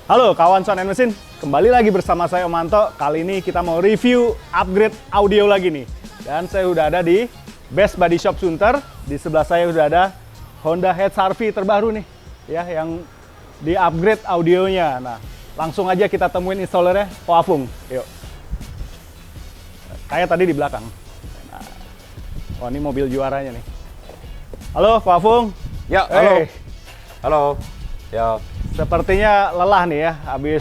Halo kawan Sound and Machine, kembali lagi bersama saya Om Manto. Kali ini kita mau review upgrade audio lagi nih. Dan saya udah ada di Best Body Shop Sunter. Di sebelah saya udah ada Honda HR-V terbaru nih, ya, yang di upgrade audionya. Nah, langsung aja kita temuin installernya, Ko Afung. Yuk. Kayak tadi di belakang. Nah, oh ini mobil juaranya nih. Halo Ko Afung. Ya, halo. Halo. Ya. Sepertinya lelah nih ya, habis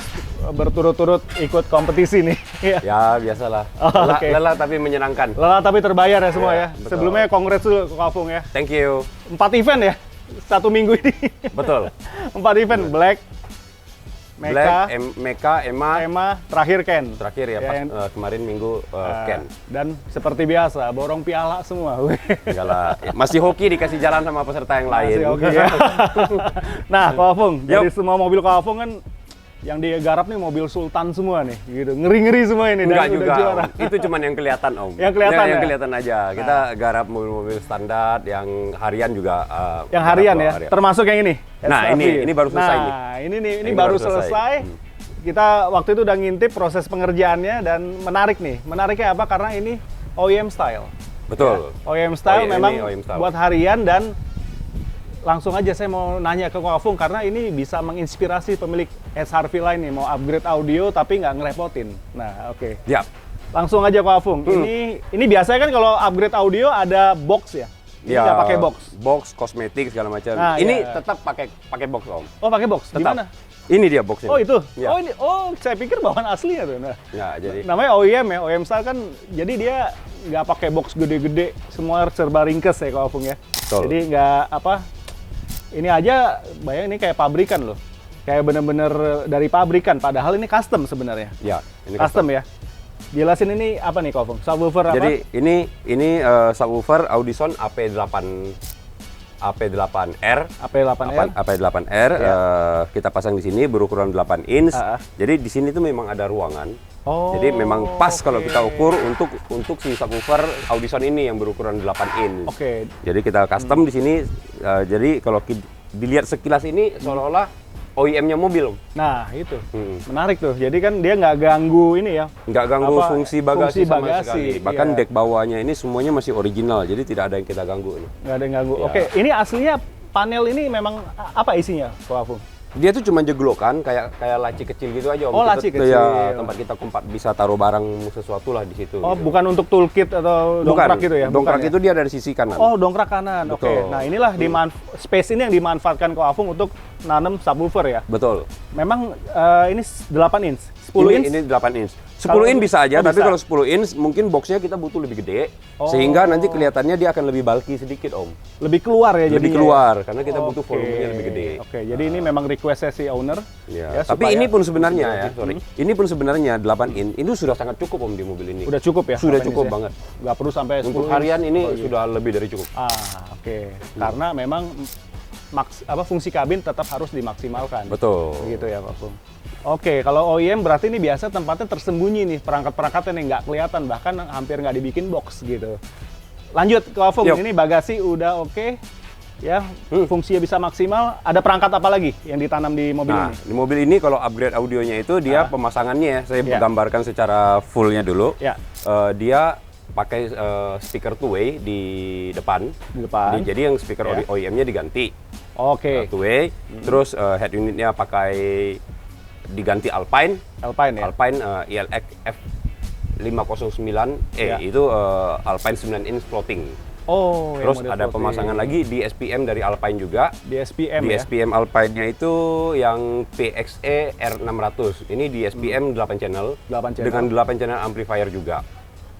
berturut-turut ikut kompetisi nih. Ya, biasalah. Oh, Lelah, okay. lelah tapi menyenangkan. Lelah tapi terbayar ya semua ya. Betul. Sebelumnya congrats dulu Ko Afung ya. Thank you. 4 event ya, 1 minggu ini. Betul. 4 event, Black, Meka, Meka, Ema, terakhir Ken. terakhir ya, pas yang- kemarin minggu Ken. Dan seperti biasa, borong piala semua. Enggak lah, masih hoki dikasih jalan sama peserta yang lain. Masih oke ya. Nah, Ko Afung, Yup. dari semua mobil Ko Afung kan yang digarap nih mobil Sultan semua nih, gitu. Ngeri-ngeri semua ini. Enggak dan juga, udah juara. Om. Itu cuman yang kelihatan, Om. Yang kelihatan Yang ya? kelihatan aja. Kita garap mobil-mobil standar, yang harian juga. Yang harian garap ya, harian. termasuk yang ini. Nah, SRV. ini baru selesai nih. Nah, ini Ini baru baru selesai. selesai. Kita waktu itu udah ngintip proses pengerjaannya dan menarik nih. Menariknya apa? Karena ini OEM style. Betul. Ya, OEM style Ini memang OEM style. buat harian, dan langsung aja saya mau nanya ke Ko Afung karena ini bisa menginspirasi pemilik HR-V lain nih mau upgrade audio tapi nggak ngerepotin. Nah, oke. Ya. Langsung aja Ko Afung. Ini biasanya kan kalau upgrade audio ada box ya. Ini nggak pakai box. Box, kosmetik segala macam. Nah, ini iya. tetap pakai box, Om. Oh, pakai box. Di Tetap. mana? Ini dia boxnya. Oh, itu. Ya. Oh, ini. Oh, saya pikir bawaan aslinya tuh. Nah, Ya, jadi namanya OEM ya. OEM style kan jadi dia nggak pakai box gede-gede, semua serba ringkes ya Ko Afung ya. Betul. Jadi nggak apa. Ini aja bayang ini kayak pabrikan loh. Kayak bener-bener dari pabrikan, padahal ini custom sebenarnya. ya, ini Custom ya. Jelasin ini apa nih Ko Afung? Subwoofer apa? Jadi ini subwoofer Audison AP8R. AP8R. AP8R Ya. kita pasang di sini berukuran 8 inch. Ah. Jadi di sini tuh memang ada ruangan. Oh, Jadi memang pas kalau oke. kita ukur untuk si subwoofer Audison ini yang berukuran 8 inch. Oke. Jadi kita custom di sini. Jadi kalau dilihat sekilas ini seolah-olah OEM-nya mobil. Nah, itu. Hmm. Menarik tuh. Jadi kan dia nggak ganggu ini ya. Nggak ganggu Apa, fungsi bagasi sama bagasi, sekali. Bahkan iya. dek bawahnya ini semuanya masih original, jadi tidak ada yang kita ganggu ini. Nggak ada yang ganggu. Ya. Oke, ini aslinya panel ini memang apa isinya Ko Afung? Dia tuh cuma jeglokan kayak laci kecil gitu aja, Om. Oh, laci kecil. Ya, tempat kita bisa taruh barang sesuatu lah di situ. Oh, gitu. bukan untuk toolkit atau dongkrak gitu ya? Dongkrak Bukan itu ya? dia dari sisi kanan. Oh, dongkrak kanan. Oke. Betul. Nah, inilah space ini yang dimanfaatkan Ko Afung untuk nanam subwoofer ya. Betul. Memang ini 8 inch, 10 inch. Ini 8 inch. 10 Kalau- inch bisa aja, oh, tapi bisa. kalau 10 inch mungkin boxnya kita butuh lebih gede. Oh. Sehingga nanti kelihatannya dia akan lebih bulky sedikit, Om. Lebih keluar ya Lebih jadinya. keluar, karena kita Oke. butuh volumenya lebih gede. Oke, jadi ini memang request si owner. Ya, supaya- tapi ini pun sebenarnya ya, sorry. Ini pun sebenarnya 8 inch, itu sudah sangat cukup, Om, di mobil ini. Udah cukup ya? Sudah 8 inch cukup ya? banget. Nggak perlu sampai 10 Untuk inch. harian ini Oh, iya. sudah lebih dari cukup. Oke. Karena memang fungsi kabin tetap harus dimaksimalkan. Betul. Begitu ya, Pak Fung. Oke, kalau OEM berarti ini biasa tempatnya tersembunyi nih, perangkat-perangkatnya nih nggak kelihatan, bahkan hampir nggak dibikin box gitu. Lanjut ke Fung, Yuk. ini bagasi udah oke, ya, fungsinya bisa maksimal. Ada perangkat apa lagi yang ditanam di mobil Nah, ini? di mobil ini kalau upgrade audionya itu dia pemasangannya ya, saya Ya. gambarkan secara fullnya dulu. Ya. Dia pakai speaker two-way di depan. Di depan. Jadi yang speaker Ya. OEM-nya diganti Oke, two-way. Terus head unitnya pakai diganti Alpine. Alpine ya. Alpine ILX F509 Ya. itu Alpine 9 inch floating. Oh, yang Terus model ada floating. pemasangan lagi di SPM dari Alpine juga. Di SPM Di ya. SPM Alpine-nya itu yang PXE R600. Ini di SPM 8 channel 8 channel. dengan 8 channel amplifier juga.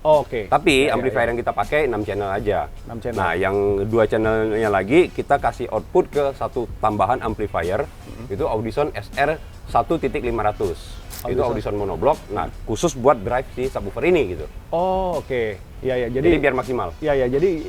Oh, oke. Tapi Ya, ya, amplifier ya. yang kita pakai 6 channel aja. 6 channel. Nah, yang 2 channelnya lagi kita kasih output ke satu tambahan amplifier. Itu Audison SR 1.500. Itu Audison monoblock. Nah, khusus buat drive si subwoofer ini gitu. Oh, oke. Iya, ya. Jadi biar maksimal. Ya, ya. Jadi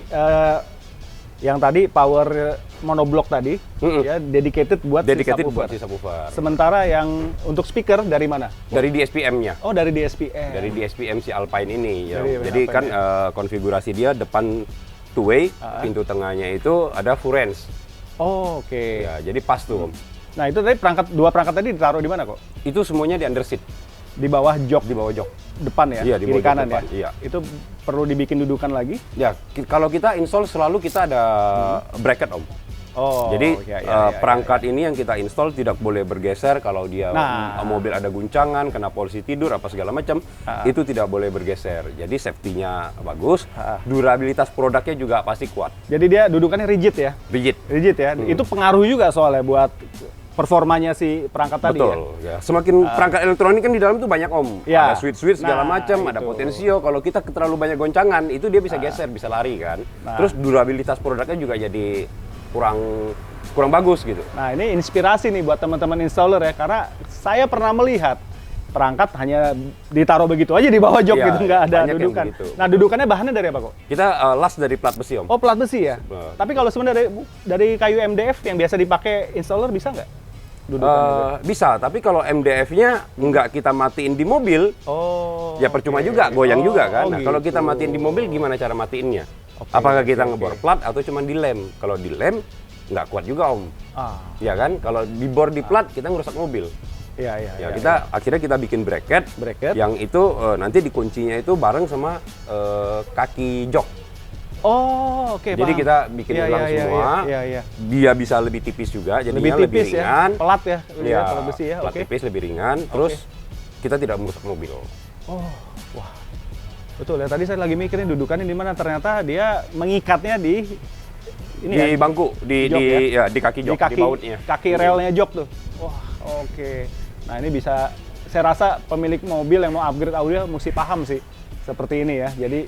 yang tadi power monoblock tadi ya dedicated buat Dedicated si buat subwoofer. si subwoofer. Sementara yang untuk speaker dari mana? Dari DSPM-nya. Oh, dari DSPM. Dari DSPM si Alpine ini ya. Dari Jadi Alpine kan konfigurasi dia depan two way, Ah. pintu tengahnya itu ada full range. Oh, oke. Ya, jadi pas tuh, Om. Nah itu tadi dua perangkat tadi ditaruh di mana kok? Itu semuanya di underseat, Di bawah jok di bawah jok. depan ya? Iya, di kiri bawah jok kanan depan, ya? iya. Itu perlu dibikin dudukan lagi? Ya, kalau kita install selalu kita ada bracket Om. Oh, Jadi ya, perangkat ini yang kita install tidak boleh bergeser kalau dia Nah. mobil ada guncangan, kena polisi tidur apa segala macam, itu tidak boleh bergeser. Jadi safety-nya bagus, durabilitas produknya juga pasti kuat. Jadi dia dudukannya rigid ya? Rigid. Rigid ya? Itu pengaruh juga soalnya buat performanya si perangkat tadi ya? Betul. Ya. Semakin perangkat elektronik kan di dalam tuh banyak Om. Ya. Ada switch-switch segala Nah, macam, ada itu. potensio. Kalau kita terlalu banyak goncangan, itu dia bisa geser, bisa lari kan. Terus durabilitas produknya juga jadi kurang bagus gitu. Nah ini inspirasi nih buat teman-teman installer ya, karena saya pernah melihat perangkat hanya ditaruh begitu aja di bawah jok Iya, gitu, nggak ada banyak yang dudukan. begitu. Nah dudukannya bahannya dari apa kok? Kita las dari plat besi Om. Oh plat besi ya? Betul. Tapi kalau sebenarnya dari kayu MDF yang biasa dipakai installer bisa nggak? Dudukan gitu? Bisa, tapi kalau MDF-nya nggak kita matiin di mobil, Oh. ya percuma oke. juga, goyang juga kan. Oh, Nah, kalau kita gitu. matiin di mobil, gimana cara matiinnya? Oke, Apakah oke, kita oke. ngebor plat atau cuma dilem? Kalau dilem, nggak kuat juga Om. Ah, Ya kan? Kalau dibor di plat, kita ngerusak mobil. iya iya. Ya, iya, akhirnya kita bikin bracket, Bracket. yang itu nanti dikuncinya itu bareng sama kaki jok. Oh oke. Jadi paham. kita bikin Iya, ulang iya, iya, semua. Iya iya. Dia bisa lebih tipis juga, jadinya Lebih tipis ya, ringan. pelat ya, Ya, plat besi ya. plat Oke. tipis lebih ringan. Terus kita tidak merusak mobil. Oh, wah. Betul ya, tadi saya lagi mikirin dudukannya di mana, ternyata dia mengikatnya di ini Di ya, bangku, di jok ya? di kaki jok, di bautnya. kaki relnya jok tuh. Wah, oke. Nah, ini bisa, saya rasa pemilik mobil yang mau upgrade audio mesti paham sih seperti ini ya. Jadi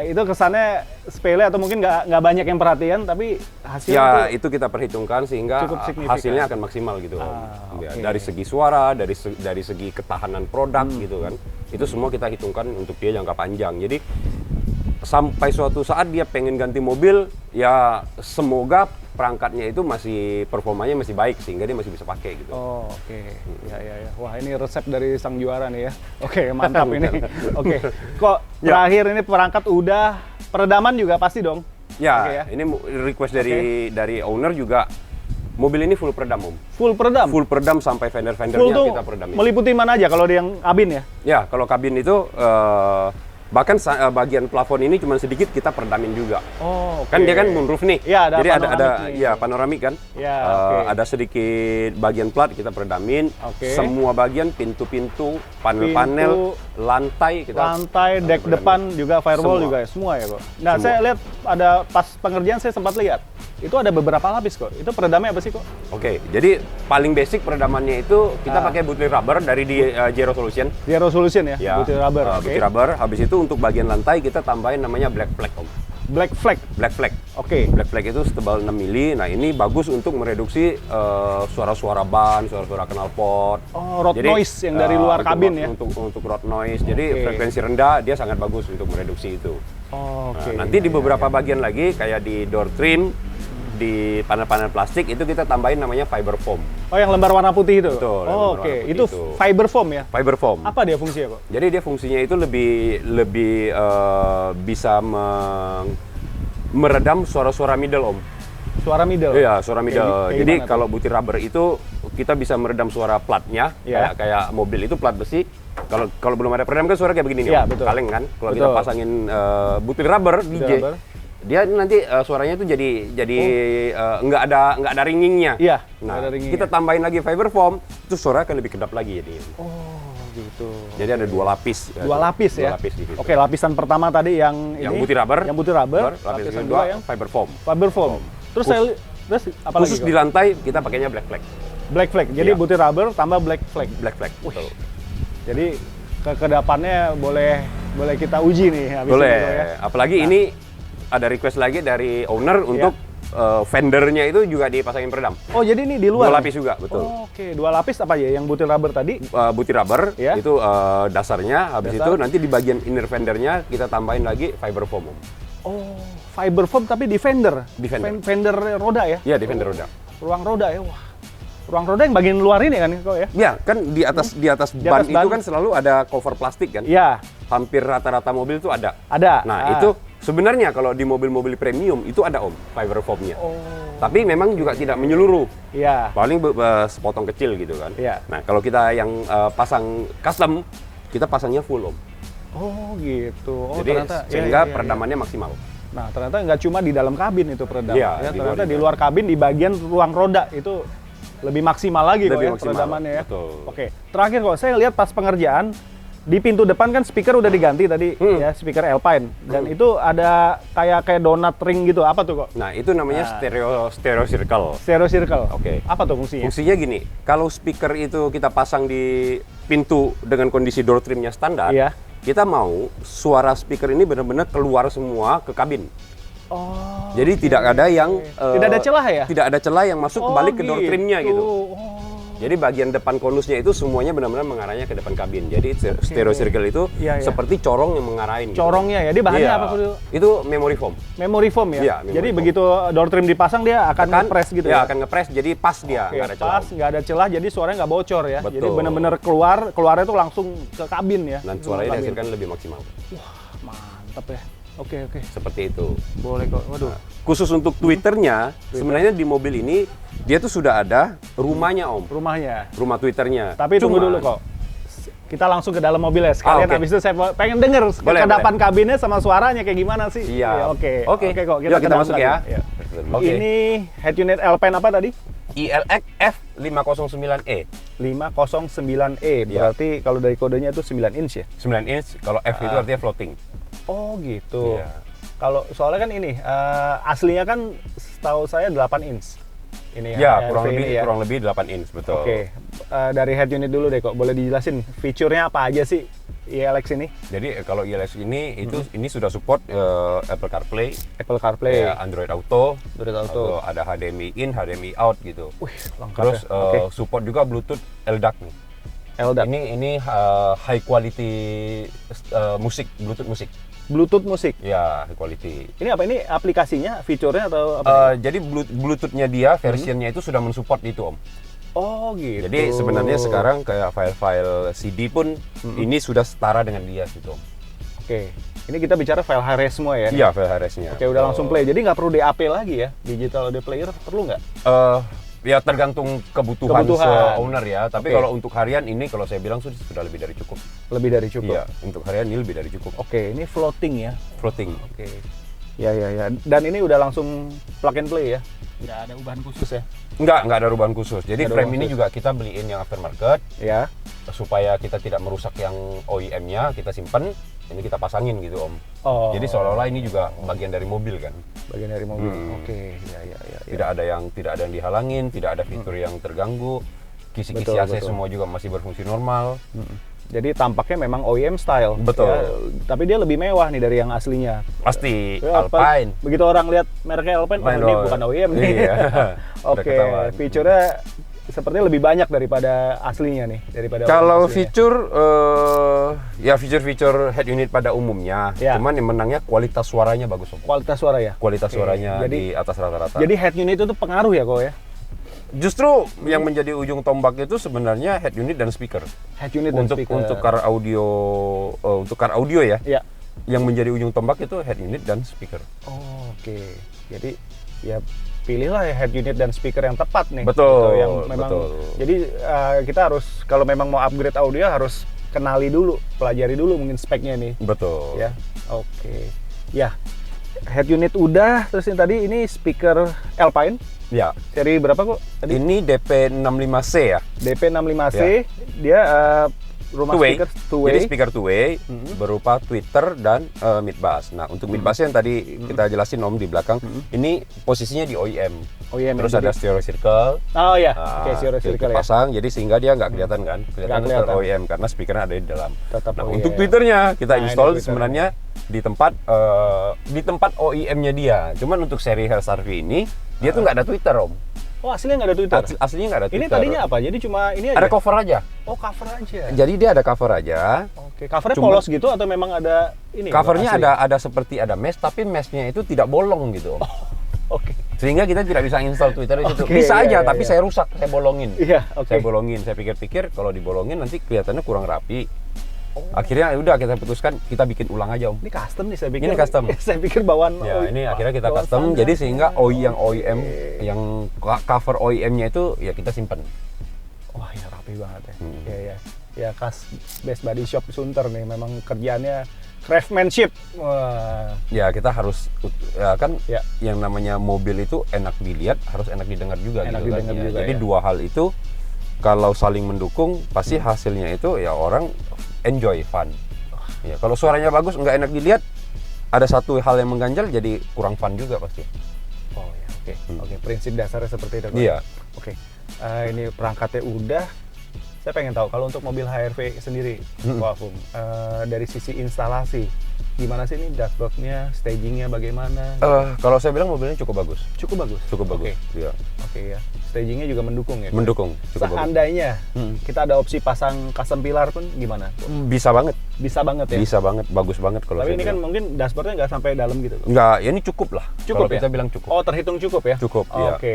itu kesannya sepele atau mungkin nggak banyak yang perhatian, tapi hasilnya Ya, itu kita perhitungkan sehingga cukup signifikan. hasilnya akan maksimal gitu. Om. Ya, oke. dari segi suara, dari segi ketahanan produk gitu kan. Itu semua kita hitungkan untuk dia jangka panjang. Jadi sampai suatu saat dia pengen ganti mobil, ya semoga perangkatnya itu masih performanya masih baik sehingga dia masih bisa pakai gitu. Oh, oke. Ya. Wah, ini resep dari sang juara nih ya. Oke, mantap ini. Oke. Kok terakhir ini perangkat udah, peredaman juga pasti dong? Ya, Oke ya. ini request dari owner juga. Mobil ini full peredam, Om. Full peredam? Full peredam sampai Full fender-fendernya tuh kita peredamin. meliputi mana aja kalau di yang kabin ya? Ya, kalau kabin itu bahkan bagian plafon ini cuma sedikit kita peredamin juga. Oh, oke. Kan dia kan moonroof nih. Iya, ada Jadi ada panoramik nih. ya panoramik kan. Ya, oke. Ada sedikit bagian plat kita peredamin. Oke. Semua bagian pintu-pintu, panel-panel, lantai kita Lantai, deck peredamin. depan juga, firewall Semua. juga ya? Semua ya kok? Nah, Semua. saya lihat ada pas pengerjaan saya sempat lihat. Itu ada beberapa lapis kok. Itu peredamnya apa sih kok? Oke, jadi paling basic peredamannya itu kita pakai butler rubber dari Zero Solution. Zero Solution ya? Ya, Butir rubber. Oke. Butir rubber. Habis itu untuk bagian lantai kita tambahin namanya black flag, Om. Black flag. Black flag. Oke. Black flag itu setebal 6 mili. Nah, ini bagus untuk mereduksi suara-suara ban, suara-suara knalpot. Oh, road noise yang dari luar kabin ya? Untuk road noise. Jadi Oke. frekuensi rendah dia sangat bagus untuk mereduksi itu. Oh, oke. Nah, nanti di beberapa bagian lagi kayak di door trim, di panel-panel plastik itu kita tambahin namanya fiber foam. Oh, yang lembar warna putih itu? Betul, yang Oh, lembar oke. warna putih Itu itu. fiber foam ya? Fiber foam. Apa dia fungsinya kok? Jadi dia fungsinya itu lebih bisa meredam suara-suara middle, Om. Suara middle? Iya, suara middle. kayak Jadi gimana tuh? kalau butir rubber itu kita bisa meredam suara platnya, Iya. kayak mobil itu plat besi. Kalau belum ada peredam kan suara kayak begini nih, Iya, Om. betul. Kaleng kan. Kalau kita Betul. pasangin butir rubber DJ, rubber. dia nanti suaranya itu jadi nggak ada ringingnya. Iya, Nah, nggak ada ringingnya. kita tambahin lagi fiber foam, itu suara akan lebih kedap lagi jadi. Oh, gitu. Jadi ada dua lapis. Dua lapis ya? Dua lapis di situ. Oke, lapisan pertama tadi yang ini. butir rubber. Yang butir rubber. Lapis Lapisan kedua yang fiber foam. fiber foam. Terus terus apa Khusus lagi? di kok? lantai kita pakainya black flag. Black flag. Jadi Iya. butir rubber tambah black flag. Black flag. Betul. Jadi kedepannya boleh kita uji nih habis Boleh. ini, ya. Apalagi ini ada request lagi dari owner untuk fendernya itu juga dipasangin peredam. Oh, jadi ini di luar. Dua nih? lapis juga, betul. Oh, oke, dua lapis apa ya? Yang butir rubber tadi? Butir rubber Ya. itu dasarnya, habis Dasar. itu nanti di bagian inner fendernya kita tambahin lagi fiber foam. Om. Oh, fiber foam tapi di fender. Di fender. Fender roda ya? Iya, di fender roda. Ruang roda ya. Wah. Ruang roda yang bagian luar ini kan kok ya? Ya, kan di atas Di ban atas itu ban. kan selalu ada cover plastik kan. Iya, Hampir rata-rata mobil itu ada. ada. Nah, itu Sebenarnya kalau di mobil-mobil premium itu ada Om, fiber foam-nya. Oh. Tapi memang juga tidak menyeluruh. Iya. Paling sepotong kecil gitu kan. Iya. Nah, kalau kita yang pasang custom, kita pasangnya full Om. Oh gitu. Oh, Jadi ternyata, sehingga iya. peredamannya maksimal. Nah ternyata nggak cuma di dalam kabin itu peredam. Iya, Ya, di ternyata luar di luar kabin di bagian ruang roda itu lebih maksimal lagi kok Lebih ya maksimal, peredamannya ya. betul. Oke. Terakhir kok saya lihat pas pengerjaan di pintu depan kan speaker udah diganti tadi ya, speaker Alpine, dan itu ada kayak donat ring gitu. Apa tuh kok? Nah, itu namanya stereo circle. Stereo circle. Oke. Apa tuh fungsinya? Fungsinya gini, kalau speaker itu kita pasang di pintu dengan kondisi door trimnya standar, Iya. kita mau suara speaker ini benar-benar keluar semua ke kabin. Oh. Jadi tidak ada yang Tidak ada celah ya? Tidak ada celah yang masuk kembali ke door trimnya gitu. Oh. Jadi bagian depan konusnya itu semuanya benar-benar mengarahnya ke depan kabin. Jadi stereo circle itu Iya, iya. seperti corong yang mengarahin. Gitu. Corongnya ya, dia bahannya Iya. apa dulu? Itu memory foam. Memory foam ya? Iya, memory Jadi foam. begitu door trim dipasang dia akan ngepres gitu ya? Akan ngepres, jadi pas dia, Oke, nggak ada celah. pas, nggak ada celah, jadi suaranya nggak bocor ya. Jadi Betul. benar-benar keluarnya tuh langsung ke kabin ya. Dan Ke suaranya kabin. dihasilkan lebih maksimal. Mantap ya. Oke. Seperti itu. Boleh kok. Waduh. Khusus untuk Twitternya, sebenarnya di mobil ini dia tuh sudah ada rumahnya Om. Rumahnya. Rumah Twitternya. Tapi tunggu Cuman- dulu kok. Kita langsung ke dalam mobil ya. Sekalian oke. habis itu saya pengen denger Boleh, kedapan kabinnya sama suaranya kayak gimana sih. Iya. Ya, Oke kok. Yuk, ke kita dalam masuk kabin. ya. Ya. Oke. Ini head unit Alpine apa tadi? ILX F509E. 509E. Iya. Berarti kalau dari kodenya itu 9 inch ya? 9 inch, kalau F itu artinya floating. Oh gitu. Iya. Kalau soalnya kan ini aslinya kan setahu saya 8 inch. Ini Ya, RV kurang ini lebih ya. kurang lebih 8 inch, betul. Oke. Dari head unit dulu deh kok. Boleh dijelasin fiturnya apa aja sih ILX ini? Jadi kalau ILX ini itu ini sudah support Apple CarPlay, Apple CarPlay, Android Auto, Android Auto. ada HDMI in, HDMI out gitu. Wih, lengkap Terus ya. Oke. support juga Bluetooth LDAC nih. LDAC. Ini high quality musik, Bluetooth musik. Bluetooth musik. Ya, high quality. Ini apa? Ini aplikasinya, fiturnya atau apa? Jadi Bluetooth-nya dia versionnya itu sudah mensupport itu Om. Oh gitu. Jadi sebenarnya sekarang kayak file-file CD pun ini sudah setara dengan dia gitu Om. Oke. Ini kita bicara file HRS semua ya? Iya, file HRS-nya. Oke, udah langsung play. Jadi nggak perlu DAP lagi ya? Digital audio player perlu nggak? Ya tergantung kebutuhan owner ya. Tapi Oke. kalau untuk harian ini kalau saya bilang sudah lebih dari cukup. Lebih dari cukup. Iya, untuk harian ini lebih dari cukup. Oke, ini floating ya? Floating. Oke. Ya. Dan ini udah langsung plug and play ya? Nggak ada ubahan khusus ya? Enggak ada rubahan khusus. Jadi Nggak ada frame rubahan ini khusus. juga kita beliin yang aftermarket Ya. supaya kita tidak merusak yang OEM-nya, kita simpan, ini kita pasangin gitu Om. Oh. Jadi seolah-olah ini juga bagian dari mobil kan. Bagian dari mobil. Hmm. Oke, ya. Tidak ada yang dihalangin, tidak ada fitur yang terganggu. Kisi-kisi Betul, AC betul. semua juga masih berfungsi normal. Jadi tampaknya memang OEM style. Betul. Ya, tapi dia lebih mewah nih dari yang aslinya. Pasti Ya, Alpine. Begitu orang lihat mereknya Alpine, oh, ini bukan OEM nih. Iya. Udah Oke, ketahuan. fiturnya sepertinya lebih banyak daripada aslinya nih, daripada Kalau OEM aslinya. fitur, ya fitur-fitur head unit pada umumnya, Ya. cuman yang menangnya kualitas suaranya bagus Om. Kualitas suara ya. Kualitas Oke, suaranya jadi- di atas rata-rata. Jadi head unit itu tuh pengaruh ya kok ya? Justru yang menjadi ujung tombak itu sebenarnya head unit dan speaker. Head unit dan speaker. Untuk car audio ya. Ya. Yang menjadi ujung tombak itu head unit dan speaker. Oh, oke. Jadi ya pilihlah ya head unit dan speaker yang tepat nih. Betul, Gitu, yang memang. betul. Jadi kita harus kalau memang mau upgrade audio harus kenali dulu, pelajari dulu mungkin speknya nih. Betul. Ya. Oke. Ya. Head unit udah, terus yang tadi ini speaker Alpine. Ya. Seri berapa kok? Tadi Ini DP65C ya. DP65C. Ya. Dia rumah Two-way. speaker two way. Jadi speaker two-way berupa tweeter dan mid bass. Nah, untuk mid bass yang tadi kita jelasin Om di belakang, ini posisinya di OEM. OEM, Terus jadi- ada stereo circle. Oh ya, Nah, oke, stereo itu circle ya. pasang, jadi sehingga dia nggak kelihatan kan, kelihatan Nggak kelihatan. OEM karena speakernya ada di dalam. Tetap Nah, OEM. untuk tweeternya kita Nah, ini install tweeternya. sebenarnya di tempat OEM-nya dia. Cuman untuk seri HRV ini dia tuh nggak ada Twitter Om. Oh, aslinya nggak ada Twitter. Aslinya nggak ada Ini Twitter. tadinya apa? Jadi cuma ini aja. Ada cover aja. Oh, cover aja. Jadi dia ada cover aja. Oke, covernya Cuma- polos gitu atau memang ada ini? Covernya asli? ada seperti ada mesh, tapi meshnya itu tidak bolong gitu Om. Oke. Sehingga kita tidak bisa install Twitter di situ. Oke, Bisa iya, aja, iya, tapi iya. saya rusak, saya bolongin. Iya, oke. Saya bolongin, saya pikir-pikir kalau dibolongin nanti kelihatannya kurang rapi. Akhirnya udah kita putuskan kita bikin ulang aja Om. Ini custom nih saya pikir. Ini custom. Saya pikir bawaan. Ya ini akhirnya kita bawaan custom, standar. jadi sehingga yang OEM, yang cover OEM-nya itu ya kita simpan. Wah ya rapi banget ya. Ya. Ya khas Best Body Shop Sunter nih, memang kerjaannya craftsmanship. Wah. Ya kita harus ya kan Ya. yang namanya mobil itu enak dilihat, harus enak didengar juga Enak gitu kan. didengar Ya, juga, jadi ya. dua hal itu kalau saling mendukung pasti hasilnya itu ya orang enjoy, fun. Ya, kalau suaranya bagus nggak enak dilihat, ada satu hal yang mengganjal jadi kurang fun juga pasti. Oh ya, oke. Oke, prinsip dasarnya seperti itu. Iya. Oke. Ini perangkatnya udah. Saya pengen tahu kalau untuk mobil HRV sendiri, Pak Afung, dari sisi instalasi, gimana sih ini dashboardnya, stagingnya bagaimana? Kalau saya bilang mobilnya cukup bagus. Cukup bagus. Cukup bagus. Oke. Iya. Oke ya. Stagingnya juga mendukung ya. Mendukung, cukup bagus. Seandainya kita ada opsi pasang custom pilar pun gimana? Bisa banget. Bisa banget ya. Bisa banget, bagus banget kalau Tapi saya ini kan bilang. mungkin dashboardnya nggak sampai dalam gitu. Nggak, ya ini cukup lah. Cukup Kalau ya? kita bilang cukup. Oh, terhitung cukup ya? Cukup, iya. Oke.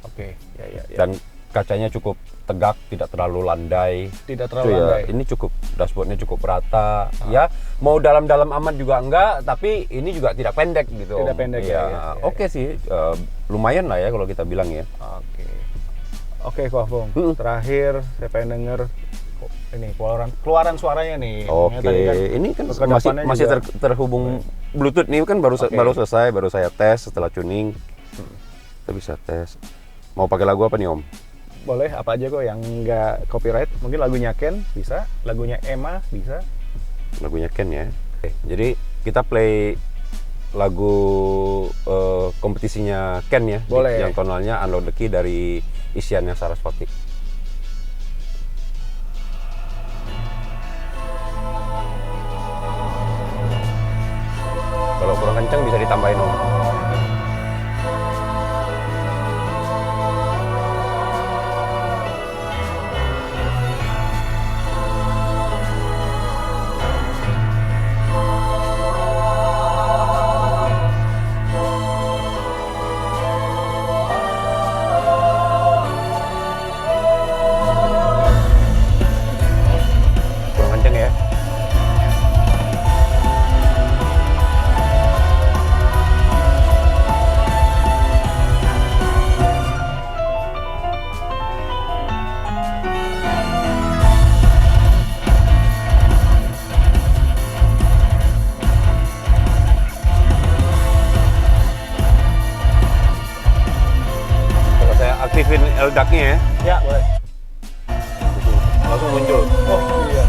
Oke. Ya. Dan kacanya cukup tegak, tidak terlalu landai. Tidak Itu terlalu ya, landai. ini cukup, dashboardnya cukup rata. Ya, mau dalam-dalam amat juga enggak, tapi ini juga tidak pendek gitu. Tidak Om. pendek, ya. ya. Oke sih, lumayan lah ya kalau kita bilang ya. Oke. Oke, Ko Afung. Terakhir saya pengen denger ini keluaran suaranya nih. Oke, Tadi kan ini kan ke depannya masih juga- terhubung Bluetooth nih kan baru Oke. baru selesai, baru saya tes setelah tuning. Kita bisa tes. Mau pakai lagu apa nih Om? boleh apa aja kok yang nggak copyright. Mungkin lagunya Ken bisa, lagunya Emma bisa. Lagunya Ken ya. Oke, jadi kita play lagu kompetisinya Ken ya. Boleh. Yang tonalnya Unload the Key dari Isyana Sarasvati. Kalau kurang kencang bisa ditambahin Om. Kurang kencang ya. Kalau saya aktifin LDAC-nya ya, Ya, boleh. langsung muncul. Oh, iya.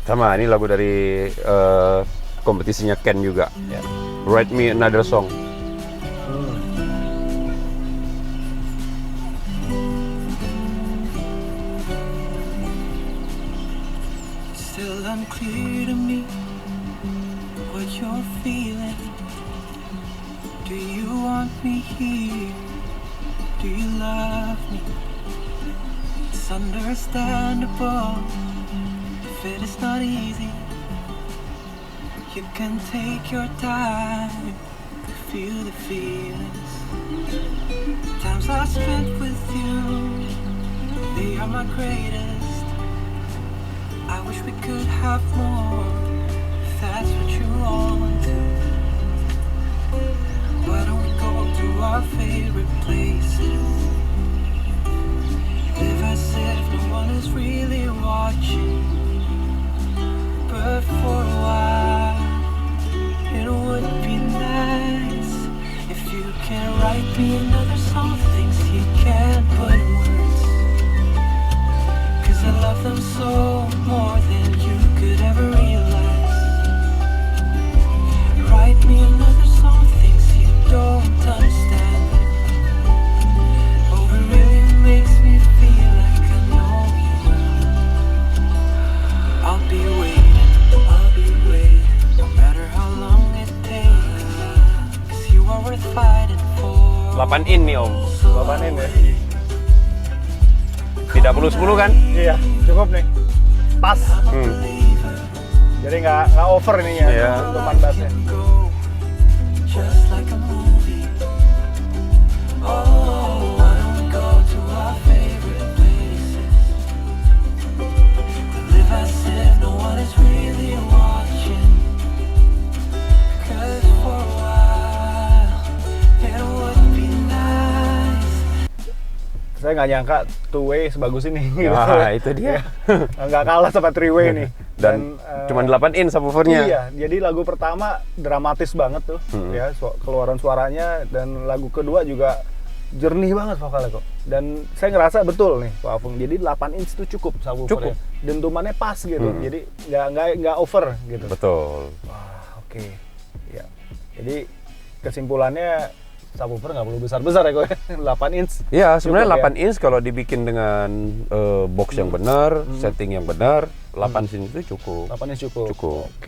Sama, ini lagu dari kompetisinya Ken juga. Ya. Write Me Another Song. Still unclear to me what you're feeling. Do you want me here? Do you love me? It's understandable if it is not easy. You can take your time to feel the feelings. Times I spent with you, they are my greatest. I wish we could have more, if that's what you're on to. Why don't we go to our favorite places? Live as if no one is really watching. But for a while, it would be nice if you can write me another song, things you can't put in words. 'Cause I love them so more than you could ever realize. Write me another song, things you don't understand. Oh, it really makes me feel like I know you well. I'll be waiting. 8 in nih Om. 8 in ya. Tidak perlu 10 kan? Iya, cukup nih. Pas. Jadi nggak over nih ya Iya. untuk bassnya. Just like a movie. Oh, why don't we go to our favorite places? Live as if no one is really watching. 'Cause for a while, it would be nice. Saya nggak nyangka two-way sebagus ini. Nah, itu dia. Nggak kalah sama three-way nih. Dan eh, cuma 8 in subwoofernya. Iya, jadi lagu pertama dramatis banget tuh, ya keluaran suaranya, dan lagu kedua juga jernih banget vokalnya kok. Dan saya ngerasa betul nih Pak Afung, jadi 8 inch itu cukup subwoofernya. Dentumannya pas gitu, jadi nggak over gitu. Betul. Wah, oke. Ya. Jadi kesimpulannya subwoofer nggak perlu besar-besar ya kok ya. 8 inch. Iya, sebenarnya cukup 8 inch kalau dibikin dengan box yang benar, setting yang benar, 8 inch itu cukup. 8 inch cukup. Cukup. Oke.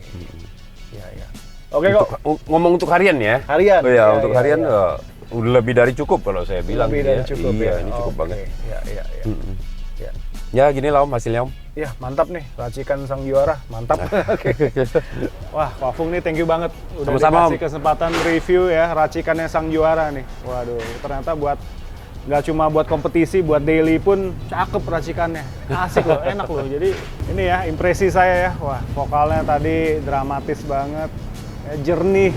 Iya, iya. Oke kok. Ngomong untuk harian ya. Harian. Oh, iya, Iya, untuk iya, harian iya. udah lebih dari cukup kalau saya bilang. Lebih dari ya. cukup Iya, ya. ini cukup Oke. banget. Iya, iya, iya. Ya. Ya, gini lah Om hasilnya Om. Iya, mantap nih, racikan sang juara, mantap. Oke. Wah, Pak Fung nih thank you banget udah Sama-sama, dikasih kesempatan review ya racikannya sang juara nih. Waduh, ternyata nggak cuma buat kompetisi, buat daily pun cakep racikannya. Asik loh, enak loh. Jadi ini ya impresi saya ya. Wah, vokalnya tadi dramatis banget, ya, jernih,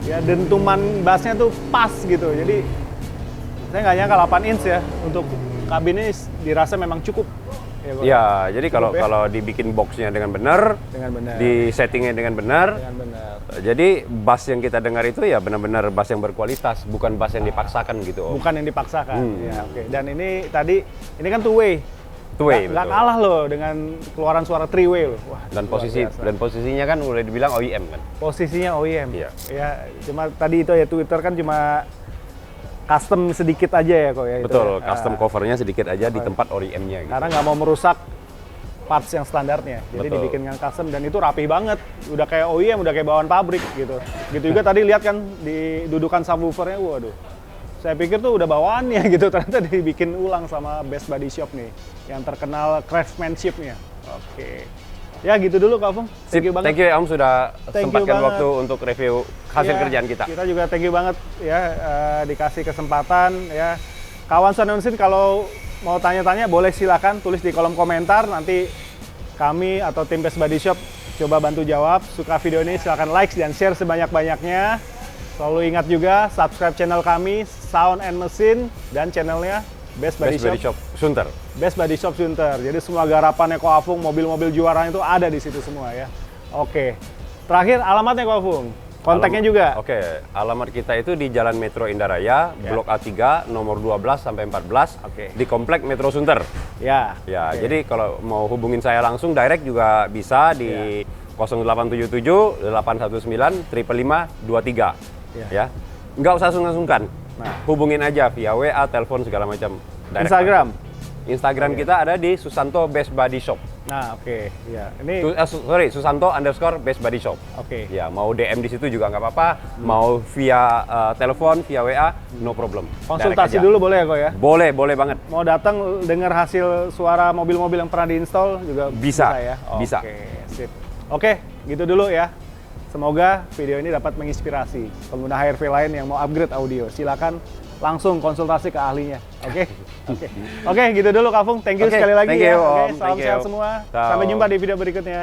ya dentuman bassnya tuh pas gitu. Jadi saya nggak nyangka 8 inch ya untuk kabin ini dirasa memang cukup. Kok. Ya, jadi kalau Cukup ya. kalau dibikin boxnya dengan benar, Dengan benar. di settingnya dengan benar, Dengan benar. jadi bass yang kita dengar itu ya benar-benar bass yang berkualitas, bukan bass yang dipaksakan gitu Om. Bukan yang dipaksakan. Ya, oke. Dan ini tadi ini kan two way. Two way, Nggak betul. kalah loh dengan keluaran suara three way loh. Wah, Dan luar biasa. posisinya kan udah dibilang OEM kan. Posisinya OEM. Iya. Ya, cuma tadi itu ya Twitter kan cuma custom sedikit aja ya kok ya. Betul, itu. custom covernya sedikit aja di tempat OEM-nya gitu. Karena nggak mau merusak parts yang standarnya. Jadi Betul. dibikin dengan custom dan itu rapi banget. Udah kayak OEM, udah kayak bawaan pabrik gitu. Gitu juga tadi lihat kan di dudukan subwoofernya, waduh. Saya pikir tuh udah bawaannya gitu, ternyata dibikin ulang sama Best Body Shop nih yang terkenal craftsmanship-nya. Oke. Ya gitu dulu Kak Fung. Thank you banget. Thank you ya Om sudah Thank you sempatkan banget. waktu untuk review hasil Ya, kerjaan kita. Kita juga thank you banget ya dikasih kesempatan ya. Kawan Sononsin kalau mau tanya-tanya boleh silakan tulis di kolom komentar, nanti kami atau tim Best Body Shop coba bantu jawab. Suka video ini silakan like dan share sebanyak-banyaknya. Selalu ingat juga subscribe channel kami Sound and Machine dan channelnya Best Body Shop. Sunter. Best Body Shop Sunter. Jadi semua garapannya Ko Afung, mobil-mobil juara itu ada di situ semua ya. Oke. Terakhir alamatnya Ko Afung. Kontaknya juga. Oke, alamat kita itu di Jalan Metro Indaraya, Ya. Blok A3, nomor 12 sampai 14, Oke. di Komplek Metro Sunter. Ya. Ya, Oke. jadi kalau mau hubungin saya langsung direct juga bisa di 0877 819 555 23. Ya. Nggak usah sungkan-sungkan. Nah. Hubungin aja via WA, telepon segala macam. Direct. Instagram. Instagram kita ada di Susanto Best Body Shop. Nah, oke. Ya, ini Susanto _ Best Body Shop. oke. Ya, mau DM di situ juga nggak apa-apa, mau via telepon, via WA, no problem. Konsultasi Direct aja. dulu boleh ya kok ya? Boleh banget. Mau datang dengar hasil suara mobil-mobil yang pernah diinstal juga Bisa, ya? bisa. Oke, sip. Oke, gitu dulu ya. Semoga video ini dapat menginspirasi pengguna HRV lain yang mau upgrade audio. Silakan langsung konsultasi ke ahlinya. Oke? Oke, gitu dulu Kak Fung. Thank you Oke, sekali lagi thank you, ya. Oke, Om. salam Thank sehat you. semua. Ciao. Sampai jumpa di video berikutnya.